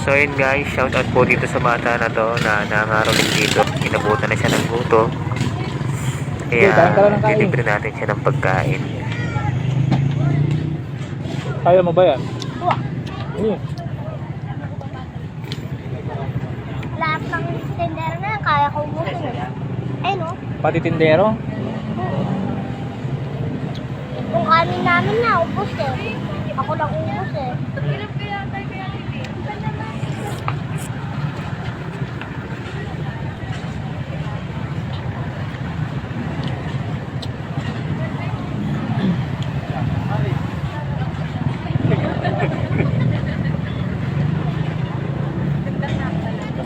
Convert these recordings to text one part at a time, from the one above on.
So yun guys, shout out po dito sa bata na to na nangaroling dito. Inabutan na siya ng gutom. Kaya kain ka lang ng kain. dilibre natin siya ng pagkain. Kaya mo ba yan? Wah, lahat ng tender na kaya ko ubusin eh. Ay no, Pati tindero? yung kanin namin na ubus eh. Ako lang ubus eh.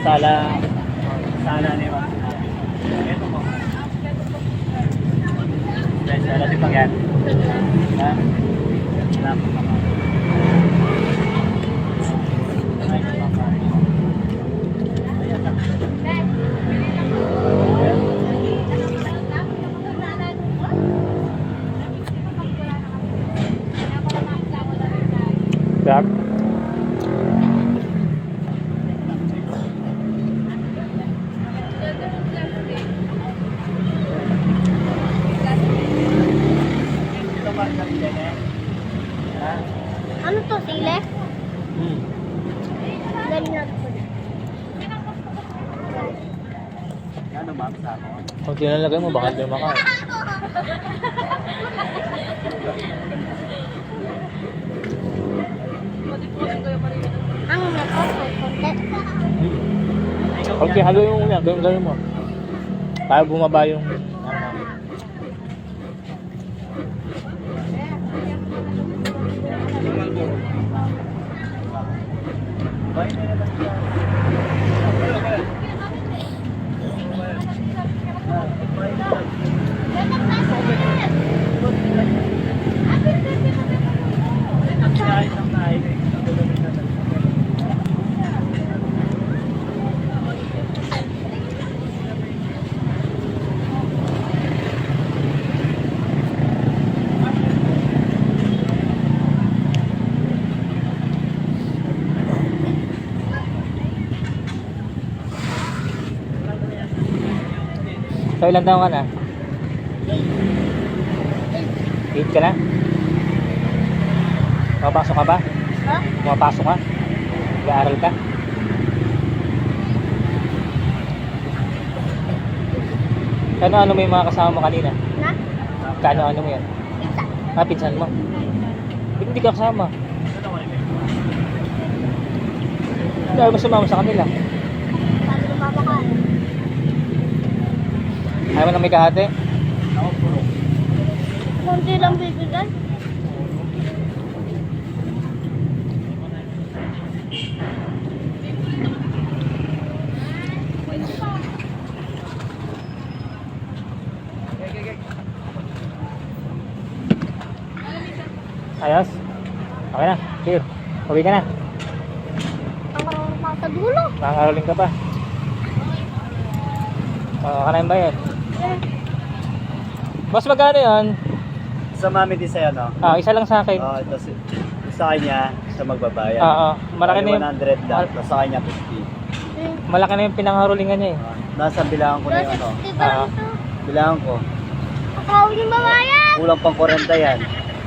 Sala ni Ma'am. Ito po. Sala si Pagyan. Ha? Salamat po. Jack. Ano to, sile? Galing na to. Ano ma'am sa ako? Kung tinalagay mo, baka di makain. Ang nako, konti. Okay, haluin mo muna. Gawin mo. Para bumaba yung... So, ilang taon ka na? 8 ka na? Pumapasok ka ba? Ha? Pumapasok ka? Nag-aaral ka? Kano-ano mo yung mga kasama mo kanina? Na? Kano-ano mo yan? Pizza. Pinsan mo? Ba't hindi ka kasama? Dahil mo sumama sa kanila. Sabi ng papa ko. Ayaw mo na may kahati? Kunti lang bibigay. Ayos? Okay na? Clear? Uwi ka na? Ang marunong pa sa dulo. Nangangaroling ka pa? Kanain ba yan? Boss, magkano yan? Sa mami din sa'yo, no? Isa lang sa akin. Oo, ito sa kanya, sa magbabayad. Oo. Malaki na Bali, yung, 100 lang, tapos sa kanya 50. malaki na yung pinangharolingan niya eh. Nasa bilangan ko na yung ano. 50 ba lang ito? Bilangan ko. Ako yung babayan. Kulang pang 40 yan.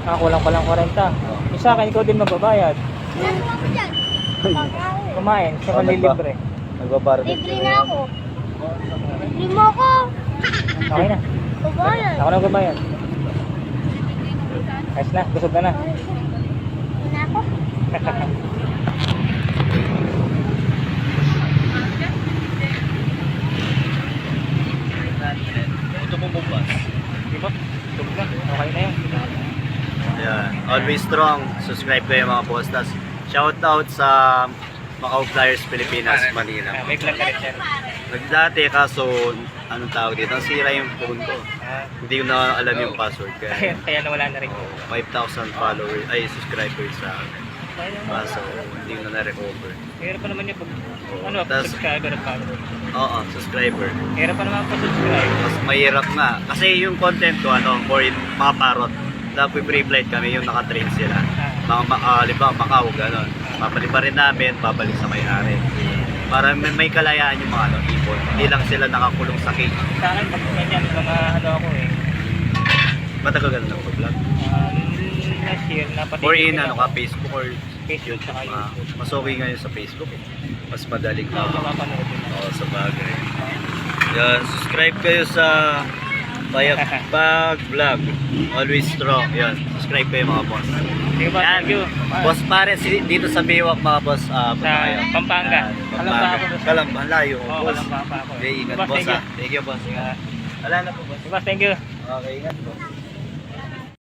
Kulang pa lang 40. Yung sa akin, ikaw din magbabayad. Ano ako dyan? Pagkain. Kumain, siya manlilibre. Nagbabarad. Libre na ako. Libre mo ako. Okay na. Babayan. Ako na magbabayad. Ayos na, busog ka na. Libre na ako. Ito mo bukas. Diba? Tulog lang. Okay na yun. Ayan. Always strong. Subscribe kayo mga boss. Tas shout out sa Macau Flyers Pilipinas, Manila. May vlog ka rin siya. Dati kaso, anong tawag dito? Nasira yung phone ko. Hindi ko na alam yung password. Kaya nawala na rin. 5,000 followers, ay subscribers sa akin. Kaso, hindi ko na na-recover. Hirap pa naman yung pag, ano, Tas- subscriber at follower. Oo, subscriber. Hirap pa naman pag-subscribe. Mas mahirap nga. Kasi yung content ko, ano, for mga parot. Dapat pre-flight kami, yung naka-train sila. Mga, halimbawa, Macau, gano'n. Babalik pa rin namin, babalik sa may-ari. Para may kalayaan yung mga ipon. Hindi lang sila nakakulong sa cage. Sa akin, pag ganyan, mga ano ako eh. Matagal ka na nag-vlog? Last year, napatigil Or in ako. ano ka, Facebook or Facebook tsaka YouTube. Mas okay ngayon sa Facebook eh. Mas madaling Oo, mapapanood din. Oo, sa bagay. Yan, subscribe kayo sa Payag Vlog. Always strong. Yan, subscribe kayo mga boss. Sige ba, Yan. thank you. Boss pare, dito sa Biwak mga boss. Punta Sa kayo. Pampanga. Yan, Kalamba ako doon. Kalamba, layo. Oo, boss. kalamba pa ako. Okay, ingat Boss, boss thank you. ha. Thank you boss. Ingat. Wala na po boss. Sige ba, thank you. Okay, ingat boss.